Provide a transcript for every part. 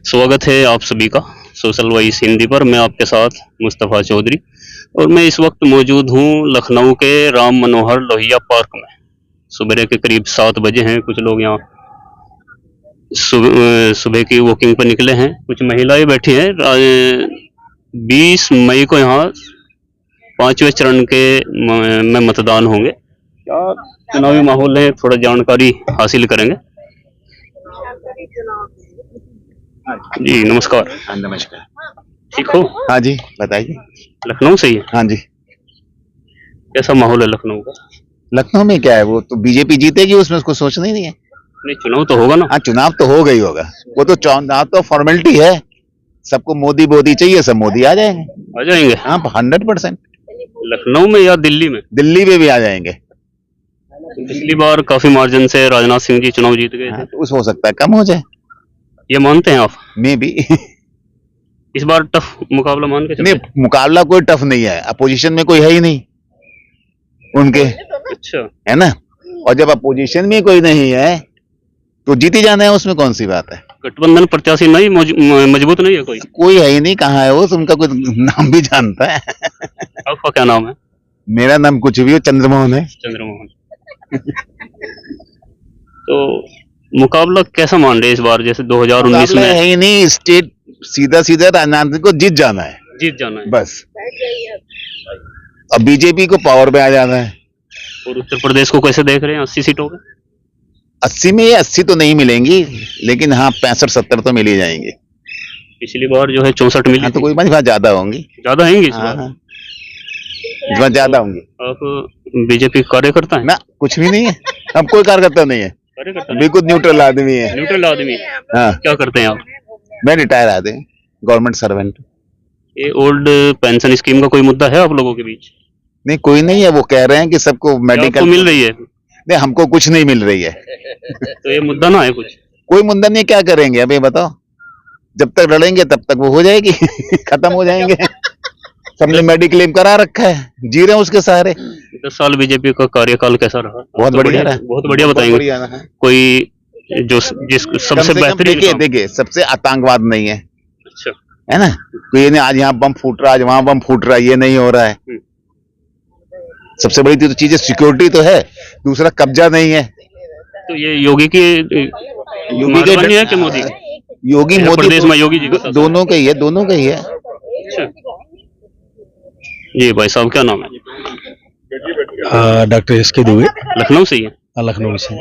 स्वागत है आप सभी का सोशल वॉइस हिंदी पर। मैं आपके साथ मुस्तफ़ा चौधरी और मैं इस वक्त मौजूद हूँ लखनऊ के राम मनोहर लोहिया पार्क में। सुबह के करीब 7 बजे हैं। कुछ लोग यहाँ सुबह की वॉकिंग पर निकले हैं। कुछ महिलाएं बैठी हैं। 20 मई को यहाँ 5वें चरण के में मतदान होंगे। क्या चुनावी माहौल है, थोड़ा जानकारी हासिल करेंगे। जी नमस्कार। हाँ नमस्कार। ठीक हो? हाँ जी बताइए। लखनऊ से ही है? हाँ जी। कैसा माहौल है लखनऊ का? लखनऊ में क्या है, वो तो बीजेपी जीतेगी, उसमें उसको सोचना ही नहीं है। नहीं, चुनाव तो होगा ना। हाँ चुनाव तो हो गई होगा, वो तो चुनाव तो फॉर्मेलिटी है। सबको मोदी मोदी चाहिए, सब मोदी आ जाएंगे। आ जाएंगे? हाँ 100%। लखनऊ में या दिल्ली में? दिल्ली में भी आ जाएंगे। पिछली बार काफी मार्जिन से राजनाथ सिंह जी चुनाव जीत गए थे। हाँ, तो उस हो सकता है कम हो जाए, ये मानते हैं आप? मे भी। इस बार टफ मुकाबला मान के चलते हैं? नहीं, मुकाबला कोई टफ नहीं है, अपोजिशन में कोई है ही नहीं उनके। अच्छा है ना। और जब अपोजिशन में कोई नहीं है तो जीती जाना है, उसमें कौन सी बात है। गठबंधन प्रत्याशी नहीं मजबूत नहीं है कोई? कोई है ही नहीं, कहाँ है वो, उनका कोई नाम भी जानता है। आपका क्या नाम है? मेरा नाम कुछ भी हो, चंद्रमोहन है। चंद्रमोहन। तो मुकाबला कैसा मान रहे इस बार, जैसे 2019 में? है ही नहीं, स्टेट सीधा सीधा राजनाथ को जीत जाना है, जीत जाना है बस। अब बीजेपी को पावर पे आ जाना है। और उत्तर प्रदेश को कैसे देख रहे हैं 80 सीटों पे? 80 में ये 80 तो नहीं मिलेंगी, लेकिन हाँ 65-70 तो मिल ही जाएंगे। पिछली बार जो है 64 मिली। हाँ तो कोई बात ज्यादा होंगी, ज्यादा होंगी इस हाँ, बार। हाँ। इस बार ज्यादा होंगी। आप बीजेपी कार्यकर्ता है? ना कुछ भी नहीं है, हम कोई कार्यकर्ता नहीं है, कार्यकर्ता बिल्कुल न्यूट्रल आदमी है। न्यूट्रल आदमी। हाँ क्या करते हैं आप? मैं रिटायर आदमी, गवर्नमेंट सर्वेंट। ये ओल्ड पेंशन स्कीम का कोई मुद्दा है आप लोगों के बीच? नहीं कोई नहीं है, वो कह रहे हैं कि सबको मेडिकल मिल रही है। नहीं हमको कुछ नहीं मिल रही है। तो ये मुद्दा ना है कुछ? कोई मुद्दा नहीं, क्या करेंगे अभी बताओ। जब तक लड़ेंगे तब तक वो हो जाएगी। खत्म हो जाएंगे। सबने मेडिक्लेम करा रखा है, जी रहे हैं उसके सहारे। 10 साल बीजेपी का कार्यकाल कैसा रहा? बहुत बढ़िया रहा। बहुत बढ़िया बताएंगे। कोई जो सबसे बेहतरीन देखिए सबसे आतंकवाद नहीं है। अच्छा है ना, कोई नहीं आज यहाँ बम फूट रहा है, आज वहां बम फूट रहा है, ये नहीं हो रहा है। सबसे बड़ी तो चीज है सिक्योरिटी तो है, दूसरा कब्जा नहीं है। तो ये योगी की मेहरबानी है कि मोदी? योगी मोदी प्रदेश में योगी जी का दोनों का ही है, दोनों का ही है। अच्छा जी भाई साहब क्या नाम है? Doctor SK Dubey. लखनऊ से ही है? लखनऊ से।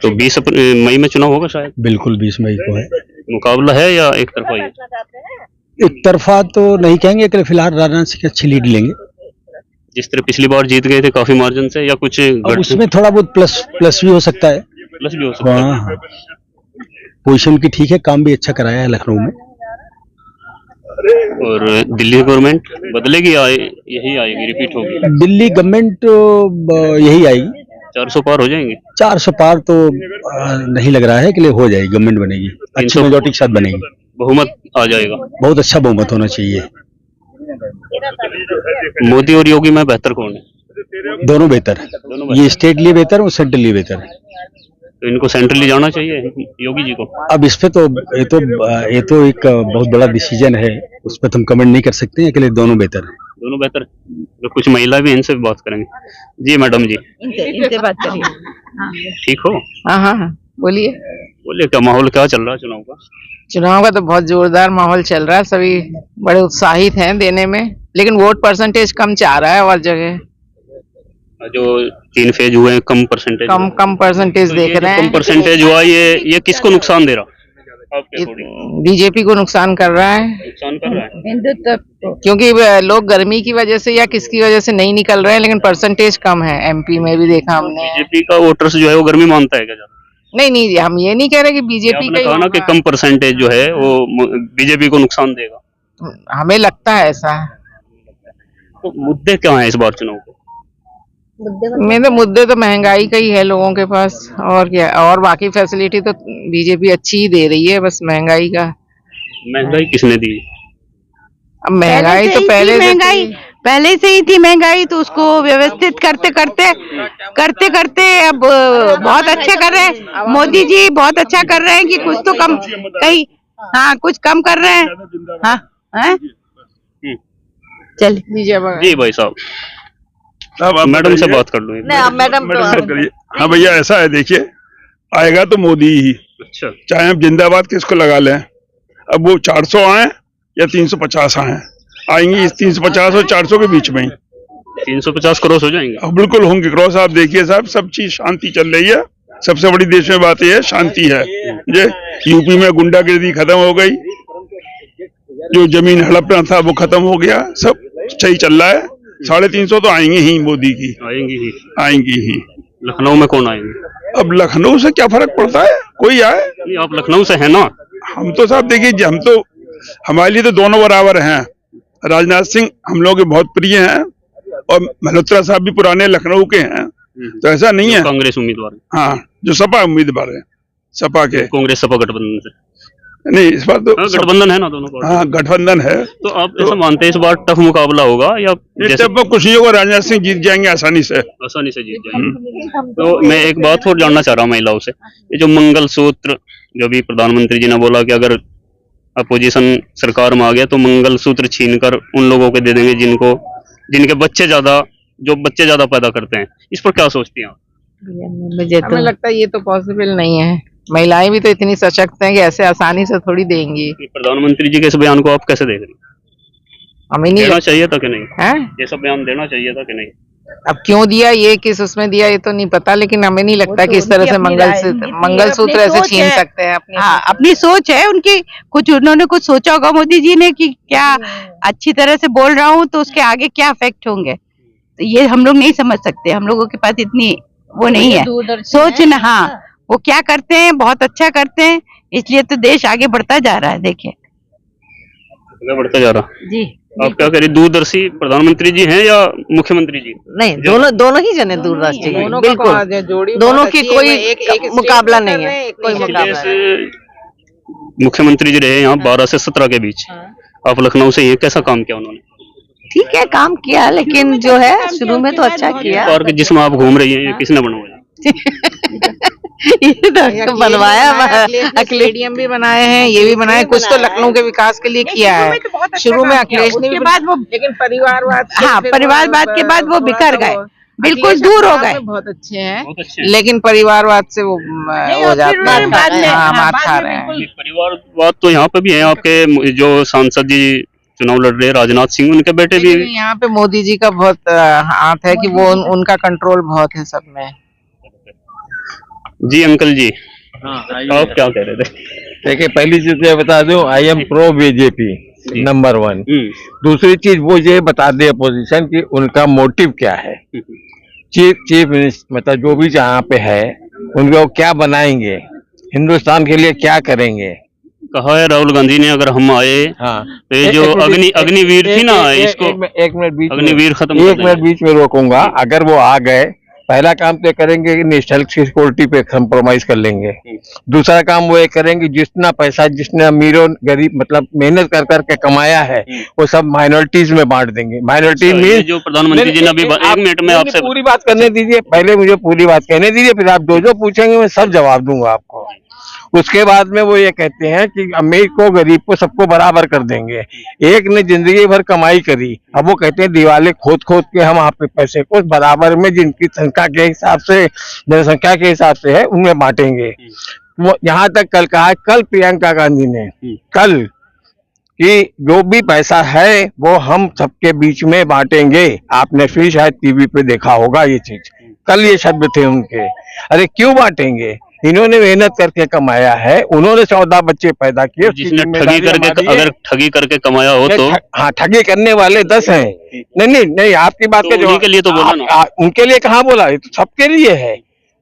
तो 20 मई में चुनाव होगा शायद? बिल्कुल 20 मई को है। मुकाबला है या एक तरफा ही? एक तरफा तो नहीं कहेंगे कि फिलहाल राजनाथ सिंह अच्छी लीड लेंगे। जिस तरह पिछली बार जीत गए थे काफी मार्जिन से, या कुछ उसमें थोड़ा बहुत प्लस भी हो सकता है। प्लस भी हो सकता है। हाँ पोजीशन की ठीक है, काम भी अच्छा कराया है लखनऊ में। और दिल्ली गवर्नमेंट बदलेगी या यही आएगी, रिपीट होगी? दिल्ली गवर्नमेंट यही आएगी। 400 पार हो जाएंगे? 400 पार तो नहीं लग रहा है कि हो जाएगी, गवर्नमेंट बनेगी, अच्छी मेजॉरिटी के साथ बनेगी, बहुमत आ जाएगा। बहुत अच्छा बहुमत होना चाहिए। मोदी और योगी में बेहतर कौन है? दोनों बेहतर है, ये स्टेट लिए बेहतर है और सेंट्रल लिए बेहतर है। तो इनको सेंट्रली जाना चाहिए योगी जी को। अब इस पे तो ये तो एक बहुत बड़ा डिसीजन है, उस पर हम कमेंट नहीं कर सकते हैं, कि दोनों बेहतर है। दोनों बेहतर है। तो कुछ महिला भी, इनसे भी बात करेंगे। जी मैडम जी, इनसे बात करिए। ठीक हो? हाँ हाँ हाँ बोलिए। बोलिए क्या माहौल क्या चल रहा है चुनाव का? चुनाव का तो बहुत जोरदार माहौल चल रहा है, सभी बड़े उत्साहित हैं देने में, लेकिन वोट परसेंटेज कम चाह रहा है और जगह। जो 3 फेज हुए हैं कम परसेंटेज, कम परसेंटेज तो देख रहे हैं। कम परसेंटेज हुआ, ये किसको नुकसान दे रहा? बीजेपी को नुकसान कर रहा है। नुकसान कर रहा है क्योंकि लोग गर्मी की वजह से या किसकी वजह से नहीं निकल रहे हैं, लेकिन परसेंटेज कम है। एमपी में भी देखा हमने। बीजेपी का वोटर्स जो है वो गर्मी मानता है क्या ज्यादा? नहीं, हम ये नहीं कह रहे कि बीजेपी का कहा ना कि कम परसेंटेज जो है वो बीजेपी को नुकसान देगा। हमें लगता है ऐसा। तो मुद्दे क्या है इस बार चुनाव के? मेरे मुद्दे तो महंगाई का ही है लोगों के पास, और क्या। और बाकी फैसिलिटी तो बीजेपी अच्छी ही दे रही है, बस महंगाई का। महंगाई किसने दी? अब महंगाई तो पहले पहले से ही थी महंगाई, तो उसको व्यवस्थित करते करते अब बहुत अच्छा कर रहे हैं मोदी जी, बहुत अच्छा कर रहे हैं कि कुछ तो कम कहीं, हाँ कुछ कम कर रहे हैं। हाँ हैं, चल जी भाई साहब, मैडम से बात कर लो। मैडम से करिए। हाँ भैया, ऐसा है, देखिए आएगा तो मोदी ही, अच्छा, चाहे हम जिंदाबाद किसको लगा लें। अब वो 400 आए या 350 आए, आएंगी इस 350 और 400 के बीच में ही। 350 क्रॉस हो जाएंगे। अब बिल्कुल होंगे क्रॉस। आप देखिए साहब, सब चीज शांति चल रही है। सबसे बड़ी देश में बात यह है, शांति है। ये यूपी में गुंडागिर्दी खत्म हो गई, जो जमीन हड़पना था वो खत्म हो गया, सब सही चल रहा है। 350 तो आएंगे ही मोदी की, आएंगी ही। लखनऊ में कौन आएंगे? अब लखनऊ से क्या फर्क पड़ता है, कोई आए। नहीं, आप लखनऊ से है ना? हम तो साहब देखिए, हम तो, हमारे लिए तो दोनों बराबर हैं। राजनाथ सिंह हम लोग के बहुत प्रिय हैं और मल्होत्रा साहब भी पुराने लखनऊ के हैं, तो ऐसा नहीं है। कांग्रेस उम्मीदवार, हाँ, जो सपा उम्मीदवार है, सपा के, कांग्रेस सपा गठबंधन से नहीं इस बार तो गठबंधन है ना दोनों का। हाँ, गठबंधन है। तो आप ऐसा मानते हैं इस बार टफ मुकाबला होगा या जैसे कुछ नहीं होगा, राजनाथ सिंह जीत जाएंगे आसानी से जीत जाएंगे। तो मैं एक बात और जानना चाह रहा हूँ महिलाओं से, ये जो मंगलसूत्र, जो भी प्रधानमंत्री जी ने बोला कि अगर अपोजिशन सरकार में आ गया तो मंगलसूत्र छीनकर उन लोगों को दे देंगे जिनके बच्चे ज्यादा पैदा करते हैं, इस पर क्या सोचती हैं आप? हमें लगता है ये तो पॉसिबल नहीं है। महिलाएं भी तो इतनी सशक्त हैं कि ऐसे आसानी से थोड़ी देंगी। प्रधानमंत्री जी के इस बयान को आप कैसे देख रही हैं? हमें नहीं देना चाहिए था कि नहीं है, ये सब बयान देना चाहिए था कि नहीं? अब क्यों दिया, ये किस उसमें दिया, ये तो नहीं पता, लेकिन हमें नहीं लगता कि इस तरह से मंगलसूत्र ऐसे छीन सकते हैं। अपनी सोच है उनकी, कुछ उन्होंने कुछ सोचा होगा मोदी जी ने कि क्या अच्छी तरह से बोल रहा हूँ तो उसके आगे क्या इफेक्ट होंगे, तो ये हम लोग नहीं समझ सकते। हम लोगों के पास इतनी वो नहीं है सोच न। हाँ, वो क्या करते हैं, बहुत अच्छा करते हैं, इसलिए तो देश आगे बढ़ता जा रहा है। देखिए बढ़ता जा रहा जी। आप क्या करिए, दूरदर्शी प्रधानमंत्री जी हैं या मुख्यमंत्री जी? नहीं, दोनों ही जने दूरदर्शी हैं, बिल्कुल। दोनों की कोई मुकाबला नहीं है, कोई मुकाबला नहीं। मुख्यमंत्री जी रहे यहाँ 12 से 17 के बीच, आप लखनऊ से ये कैसा काम किया उन्होंने? ठीक है, काम किया, लेकिन जो है शुरू में तो अच्छा किया। पार्क जिसमें आप घूम रही हैं, ये किसने बनवाया? ये तो बनवाया, स्टेडियम भी बनाए हैं, ये भी बनाए, कुछ तो लखनऊ के विकास के लिए किया है। शुरू में अखिलेश ने भी, बाद वो, लेकिन परिवारवाद, हाँ परिवारवाद के बाद वो बिखर गए, बिल्कुल दूर हो गए। बहुत अच्छे हैं, लेकिन परिवारवाद से वो हो जाते हैं, मार खा रहे हैं। परिवारवाद तो यहाँ पे भी है, आपके जो सांसद जी चुनाव लड़ रहे हैं राजनाथ सिंह, उनके बेटे भी। यहाँ पे मोदी जी का बहुत हाथ है कि वो उनका कंट्रोल बहुत है सब में। जी अंकल जी, आप क्या कह रहे थे? देखिए, पहली चीज ये बता दूं, I am pro BJP number 1। दूसरी चीज वो ये बता दे अपोजिशन की उनका मोटिव क्या है। चीफ मिनिस्टर मतलब जो भी जहाँ पे है, उनको क्या बनाएंगे, हिंदुस्तान के लिए क्या करेंगे। कहा है राहुल गांधी ने, अगर हम आए तो ये जो अग्निवीर थी ना, इसको एक मिनट अग्निवीर खत्म, 1 मिनट बीच में रोकूंगा। अगर वो आ गए, पहला काम तो करेंगे कि नेशनल सिक्योरिटी पे कंप्रोमाइज कर लेंगे। दूसरा काम वो ये करेंगे, जितना पैसा जिसने अमीरों गरीब मतलब मेहनत कर करके कमाया है, वो सब माइनॉरिटीज में बांट देंगे। माइनॉरिटी में जो प्रधानमंत्री जी ने अभी 1 मिनट में आपसे पूरी बात करने दीजिए, पहले मुझे पूरी बात कहने दीजिए, फिर आप जो पूछेंगे मैं सब जवाब दूंगा आपको। उसके बाद में वो ये कहते हैं कि अमीर को गरीब को सबको बराबर कर देंगे। एक ने जिंदगी भर कमाई करी, अब वो कहते हैं दीवारें खोद खोद के हम आप पैसे को बराबर में जिनकी संख्या के हिसाब से, जनसंख्या के हिसाब से है, उनमें बांटेंगे। वो यहाँ तक कल कहा, कल प्रियंका गांधी ने कल कि जो भी पैसा है वो हम सबके बीच में बांटेंगे। आपने फिर शायद टीवी पे देखा होगा ये चीज, कल ये शब्द थे उनके। अरे क्यों बांटेंगे, इन्होंने मेहनत करके कमाया है, उन्होंने 14 बच्चे पैदा किए। जिसने ठगी करके, अगर ठगी करके कमाया हो तो हाँ, ठगी करने वाले 10 हैं। नहीं, आपकी बात तो उन्हीं के लिए तो बोला ना। उनके लिए कहाँ बोला, ये तो सबके लिए है।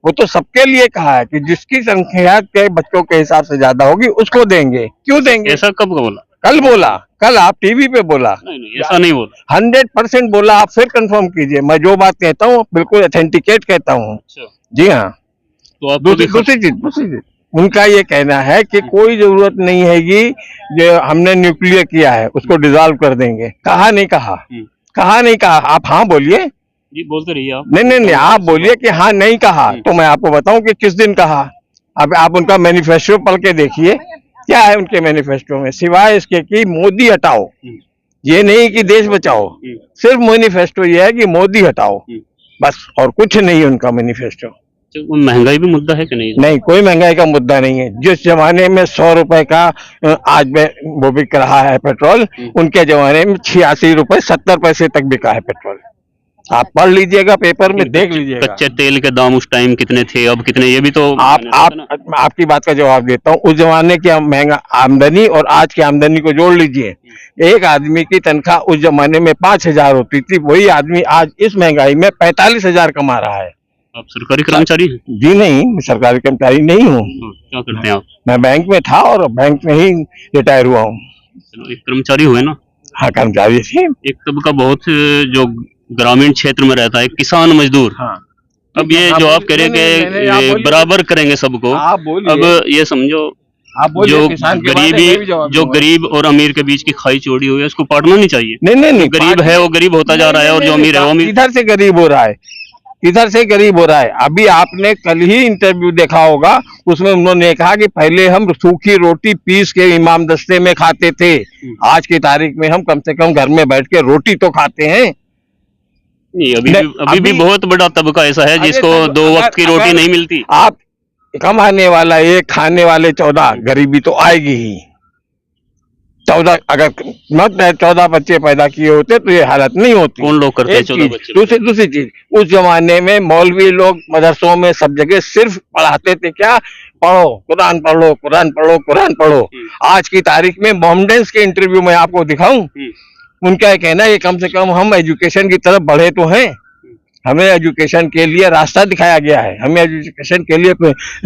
वो तो सबके लिए कहा है कि जिसकी संख्या के बच्चों के हिसाब से ज्यादा होगी उसको देंगे। क्यों देंगे, ऐसा कब बोला? कल बोला, कल आप टीवी पे बोला। नहीं, ऐसा नहीं बोला। 100% बोला। आप फिर कंफर्म कीजिए, मैं जो बात कहता हूँ बिल्कुल ऑथेंटिकेट कहता हूँ। जी हाँ। तो आप दूसरी चीज उनका ये कहना है कि कोई जरूरत नहीं है कि जो हमने न्यूक्लियर किया है उसको डिसॉल्व कर देंगे। कहा नहीं कहा, कहा नहीं कहा? आप हाँ बोलिए। जी बोलते रहिए आप। नहीं, आप बोलिए कि हाँ नहीं कहा, तो मैं आपको बताऊं कि किस दिन कहा। अब आप उनका मैनिफेस्टो पढ़ के देखिए, क्या है उनके मैनिफेस्टो में, सिवाय इसके कि मोदी हटाओ, ये नहीं कि देश बचाओ, सिर्फ मैनिफेस्टो ये है कि मोदी हटाओ, बस, और कुछ नहीं उनका मैनिफेस्टो। वो महंगाई भी मुद्दा है कि नहीं? नहीं, कोई महंगाई का मुद्दा नहीं है। जिस जमाने में 100 रुपए का आज में वो बिक रहा है पेट्रोल, उनके जमाने में 86 रुपए 70 पैसे तक बिका है पेट्रोल। आप पढ़ लीजिएगा, पेपर में देख लीजिएगा। कच्चे तेल के दाम उस टाइम कितने थे, अब कितने, ये भी तो आपकी बात का जवाब देता हूँ। उस जमाने की महंगा आमदनी और आज की आमदनी को जोड़ लीजिए। एक आदमी की तनख्वाह उस जमाने में 5,000 होती थी, वही आदमी आज इस महंगाई में 45,000 कमा रहा है। आप सरकारी कर्मचारी हैं? जी नहीं, मैं सरकारी कर्मचारी नहीं हूँ। क्या करते हैं आप? मैं बैंक में था और बैंक में ही रिटायर हुआ हूँ। एक कर्मचारी हुए ना? हाँ, कर्मचारी थी। एक तबका बहुत जो ग्रामीण क्षेत्र में रहता है, किसान मजदूर। हाँ। अब ये जो आप कह रहे हैं कि बराबर करेंगे सबको, अब ये समझो जो गरीब और अमीर के बीच की खाई चौड़ी हुई है, उसको पाटना नहीं चाहिए। नहीं, गरीब है वो गरीब होता जा रहा है और जो अमीर है वो अमीर। इधर से गरीब हो रहा है, इधर से गरीब हो रहा है। अभी आपने कल ही इंटरव्यू देखा होगा, उसमें उन्होंने कहा कि पहले हम सूखी रोटी पीस के इमाम दस्ते में खाते थे, आज की तारीख में हम कम से कम घर में बैठ के रोटी तो खाते हैं। नहीं, अभी भी बहुत बड़ा तबका ऐसा है जिसको 2 वक्त की रोटी नहीं मिलती। आप कमाने वाला 1, खाने वाले 14, गरीबी तो आएगी ही। 14 अगर 14 बच्चे पैदा किए होते तो ये हालत नहीं होती। कौन लोग करते हैं 14 बच्चे? दूसरी चीज, उस जमाने में मौलवी लोग मदरसों में सब जगह सिर्फ पढ़ाते थे क्या, पढ़ो कुरान पढ़ो, कुरान पढ़ो, कुरान पढ़ो। आज की तारीख में मोहम्मडन्स के इंटरव्यू में आपको दिखाऊं, उनका कहना है कि कम से कम हम एजुकेशन की तरफ बढ़े तो हैं, हमें एजुकेशन के लिए रास्ता दिखाया गया है, हमें एजुकेशन के लिए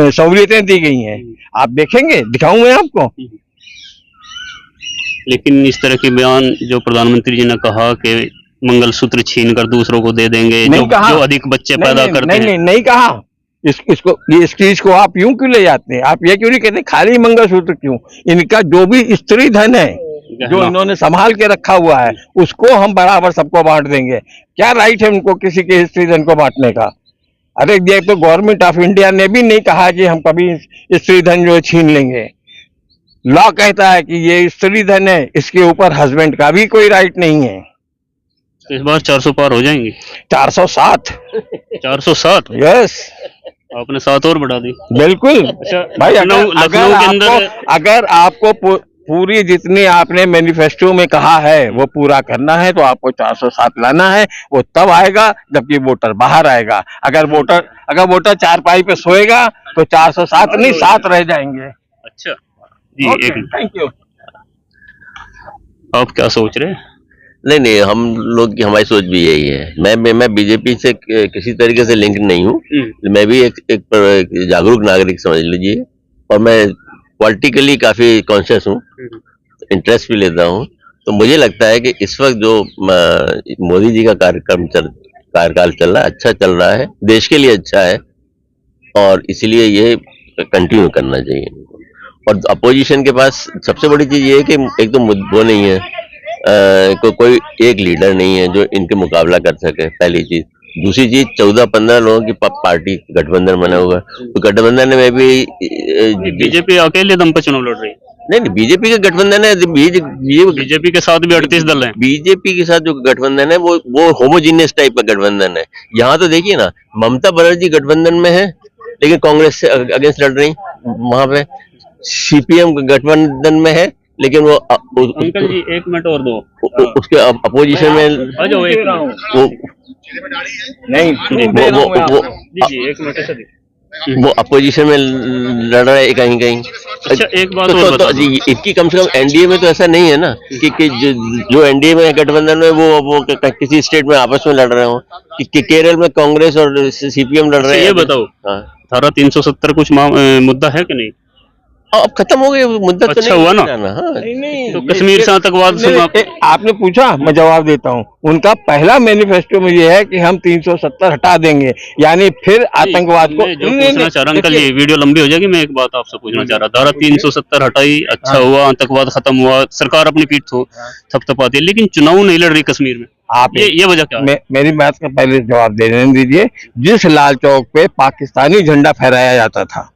सहूलियतें दी गई हैं। आप देखेंगे, दिखाऊं मैं आपको। लेकिन इस तरह के बयान जो प्रधानमंत्री जी ने कहा कि मंगलसूत्र छीन कर दूसरों को दे देंगे, जो अधिक बच्चे पैदा करते हैं, नहीं कहा। इस चीज को आप यूं क्यों ले जाते हैं? आप ये क्यों नहीं कहते खाली मंगलसूत्र क्यों? इनका जो भी स्त्री धन है, जो इन्होंने संभाल के रखा हुआ है, उसको हम बराबर सबको बांट देंगे। क्या राइट है उनको किसी के स्त्री धन को बांटने का? अरे ये तो गवर्नमेंट ऑफ इंडिया ने भी नहीं कहा कि हम कभी स्त्री धन जो छीन लेंगे। लॉ कहता है कि ये स्त्री धन है, इसके ऊपर हस्बैंड का भी कोई राइट नहीं है। इस बार 400 पार हो जाएंगे। 407 407 यस, आपने 7 और बढ़ा दी। बिल्कुल। अच्छा भाई लखनऊ के अंदर अगर आपको पूरी जितनी आपने मैनिफेस्टो में कहा है वो पूरा करना है तो आपको 407 लाना है। वो तब आएगा जबकि वोटर बाहर आएगा। अगर वोटर चारपाई पे सोएगा तो 407 नहीं 7 रह जाएंगे। अच्छा जी, थैंक यू। आप क्या सोच रहे हैं? नहीं, हम लोग की हमारी सोच भी यही है। मैं बीजेपी से किसी तरीके से लिंक नहीं हूँ। मैं भी एक जागरूक नागरिक समझ लीजिए, और मैं पॉलिटिकली काफी कॉन्शियस हूँ, इंटरेस्ट भी लेता हूँ। तो मुझे लगता है कि इस वक्त जो मोदी जी का कार्यकाल चल रहा है, अच्छा चल रहा है, देश के लिए अच्छा है, और इसीलिए ये कंटिन्यू करना चाहिए। और अपोजिशन के पास सबसे बड़ी चीज ये है कि एक तो वो नहीं है, कोई एक लीडर नहीं है जो इनके मुकाबला कर सके, पहली चीज। दूसरी चीज 14-15 लोगों की पार्टी गठबंधन बना हुआ, तो गठबंधन में भी बीजेपी अकेले दम पर चुनाव लड़ रही है। नहीं, बीजेपी का गठबंधन है, बीजेपी के साथ भी 38 दल हैं। बीजेपी के साथ जो गठबंधन है वो होमोजीनियस टाइप का गठबंधन है। यहाँ तो देखिए ना, ममता बनर्जी गठबंधन में है लेकिन कांग्रेस से अगेंस्ट लड़ रही, वहां पे सीपीएम गठबंधन में है लेकिन वो अंकल जी 1 मिनट और दो, उसके अपोजिशन में वो अपोजिशन में लड़ रहा है कहीं कहीं। अच्छा एक बात तो इनकी कम से कम एनडीए में तो ऐसा नहीं है ना कि जो एनडीए में गठबंधन में वो किसी स्टेट में आपस में लड़ रहे हो, कि केरल में कांग्रेस और सीपीएम लड़ रहे हैं। ये बताओ, धारा 370 कुछ मुद्दा है कि नहीं? अब खत्म हो गया मुद्दा। अच्छा तो हुआ ना? नहीं, तो कश्मीर से आतंकवाद आपने पूछा, मैं जवाब देता हूँ। उनका पहला मैनिफेस्टो में ये है कि हम 370 हटा देंगे, यानी फिर आतंकवाद को। जो पूछना चाह रहा हूं, अंकल ये वीडियो लंबी हो जाएगी, मैं एक बात आपसे पूछना चाह रहा। धारा 370 हटाई, अच्छा हुआ, आतंकवाद खत्म हुआ, सरकार अपनी पीठ थपथपाती है, लेकिन चुनाव नहीं लड़ रही कश्मीर में। आप ये वजह क्या है? मेरी बात का पहले जवाब देने दीजिए। जिस लाल चौक पे पाकिस्तानी झंडा फहराया जाता था,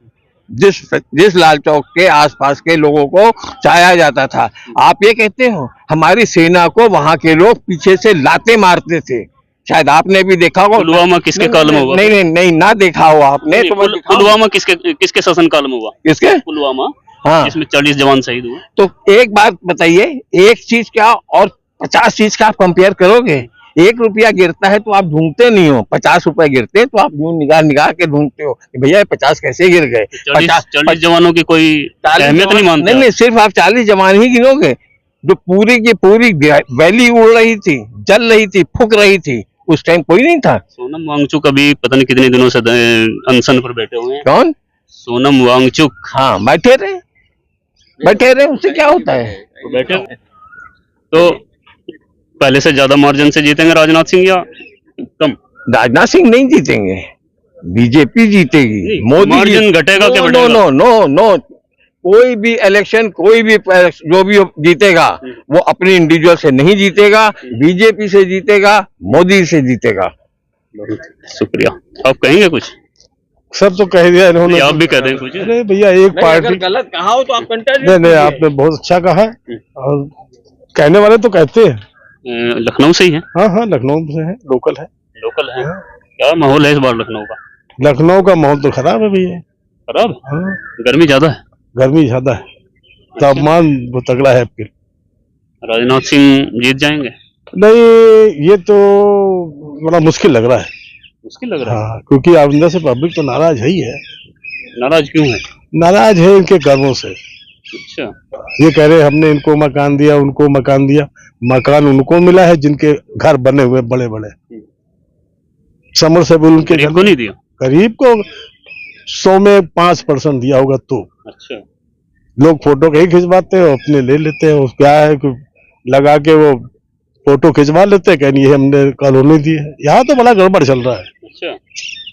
जिस लाल चौक के आसपास के लोगों को चाया जाता था, आप ये कहते हो हमारी सेना को वहां के लोग पीछे से लाते मारते थे। शायद आपने भी देखा होगा। पुलवामा किसके काल में हुआ? नहीं ना देखा हो आपने तो पुलवामा किसके शासन काल में हुआ? किसके? पुलवामा, हाँ, जिसमें 40 जवान शहीद हुए। तो एक बात बताइए, एक चीज क्या और 50 चीज का आप कंपेयर करोगे? 1 रुपया गिरता है तो आप ढूंढते नहीं हो, 50 रुपए गिरते हैं तो आप निगाह के ढूंढते हो कि भैया 50 कैसे गिर गए। 40 जवानों की कोई अहमियत नहीं मानते? नहीं, सिर्फ आप 40 जवान ही गिनोगे। जो पूरी की पूरी वैली उड़ रही थी, जल रही थी, फूक रही थी, उस टाइम कोई नहीं था। सोनम वांगचुक अभी पता नहीं कितने दिनों से अनशन पर बैठे हुए हैं। कौन? सोनम वांगचुक। हाँ, बैठे रहे, उससे क्या होता है? तो बैठे तो पहले से ज्यादा मार्जिन से जीतेंगे राजनाथ सिंह या कम? राजनाथ सिंह नहीं जीतेंगे, बीजेपी जीतेगी। मोदी मार्जिन घटेगा क्या बढ़ेगा? नो, कोई भी इलेक्शन, कोई भी जो भी जीतेगा वो अपनी इंडिविजुअल से नहीं जीतेगा, बीजेपी से जीतेगा, मोदी से जीतेगा। शुक्रिया। आप कहेंगे कुछ? सब तो कह दिया इन्होंने। आप भी कह दें कुछ? अरे भैया, एक पार्टी गलत कहा हो तो आप नहीं, आपने बहुत अच्छा कहा है और कहने वाले तो कहते हैं। लखनऊ से ही है? हाँ, लखनऊ से है, लोकल है। क्या माहौल है इस बार लखनऊ का? लखनऊ का माहौल तो खराब है भैया। खराब? हाँ, गर्मी ज्यादा है। गर्मी ज्यादा है, तापमान बहुत तगड़ा है। फिर राजनाथ सिंह जीत जाएंगे? नहीं, ये तो बड़ा मुश्किल लग रहा है। मुश्किल लग रहा है? हाँ, क्योंकि अंदर से पब्लिक तो नाराज है ही है। नाराज क्यों है? नाराज है इनके कर्मों से। अच्छा। ये कह रहे हमने इनको मकान दिया, उनको मकान दिया। मकान उनको मिला है जिनके घर बने हुए बड़े बड़े। समरसेबुल उनके घर को नहीं दिया। गरीब को 100 में 5% दिया होगा तो। अच्छा। लोग फोटो कहीं खिंचवाते हैं, अपने ले लेते हैं। उस क्या है कि लगा के वो फोटो खिंचवा लेते हैं, कहनी ये हमने कॉलोनी दी है। यहाँ तो बड़ा गड़बड़ चल रहा है। अच्छा।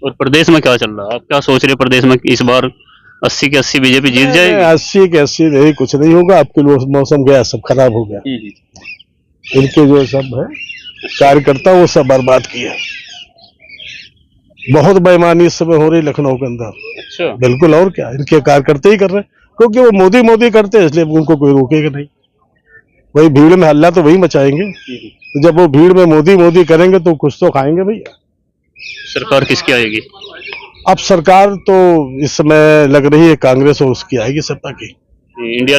और प्रदेश में क्या चल रहा है? आप क्या सोच रहे हैं प्रदेश में इस बार 80 के 80 बीजेपी जीत जाएगी? 80 के 80 नहीं, कुछ नहीं होगा। आपके मौसम गया, सब खराब हो गया। इनके जो सब है कार्यकर्ता वो सब बर्बाद किया। बहुत बेईमानी इस समय हो रही लखनऊ के अंदर। अच्छा। बिल्कुल, और क्या, इनके कार्यकर्ता ही कर रहे हैं, क्योंकि वो मोदी करते हैं, इसलिए उनको कोई रोकेगा नहीं। वही भीड़ में हल्ला तो वही मचाएंगे। तो जब वो भीड़ में मोदी करेंगे तो कुछ तो खाएंगे भैया। सरकार किसकी आएगी? अब सरकार तो इस समय लग रही है कांग्रेस और उसकी आएगी सत्ता की। इंडिया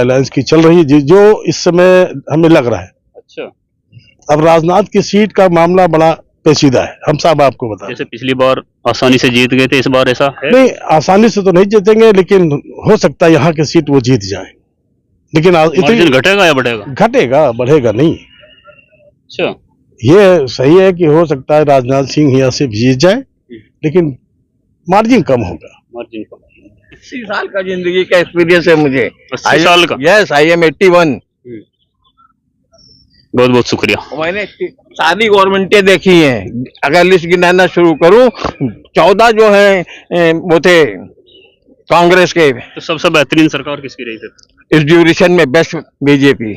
अलायंस की चल रही है जो इस समय हमें लग रहा है। अच्छा। अब राजनाथ की सीट का मामला बड़ा पेचीदा है। हम साहब आपको बता, जैसे पिछली बार आसानी से जीत गए थे, इस बार ऐसा है? नहीं, आसानी से तो नहीं जीतेंगे, लेकिन हो सकता है यहाँ की सीट वो जीत जाए। लेकिन मार्जिन घटेगा या बढ़ेगा? घटेगा, बढ़ेगा नहीं। अच्छा। ये सही है कि हो सकता है राजनाथ सिंह यहाँ से जीत जाए, लेकिन मार्जिन कम होगा। 80 साल का जिंदगी का एक्सपीरियंस है मुझे। 80 साल का? Yes, I am 81। बहुत बहुत शुक्रिया। मैंने सारी गवर्नमेंटें देखी हैं। अगर लिस्ट गिनाना शुरू करूं, 14 जो है वो थे कांग्रेस के। तो सबसे बेहतरीन सरकार किसकी रही थी इस ड्यूरेशन में? Best BJP,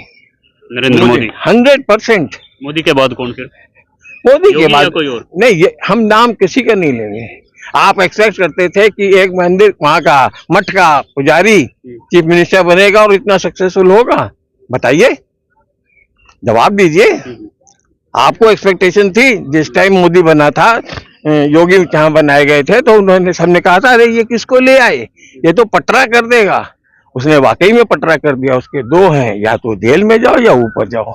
Narendra Modi. 100%। मोदी के बाद कौन? फिर मोदी के बाद कोई और? नहीं, ये हम नाम किसी का नहीं लेंगे। आप एक्सपेक्ट करते थे कि एक मंदिर वहां का मठ का पुजारी चीफ मिनिस्टर बनेगा और इतना सक्सेसफुल होगा? बताइए, जवाब दीजिए। आपको एक्सपेक्टेशन थी? जिस टाइम मोदी बना था, योगी जहां बनाए गए थे, तो उन्होंने सबने कहा था अरे ये किसको ले आए, ये तो पटरा कर देगा। उसने वाकई में पटरा कर दिया। उसके 2 हैं, या तो जेल में जाओ या ऊपर जाओ।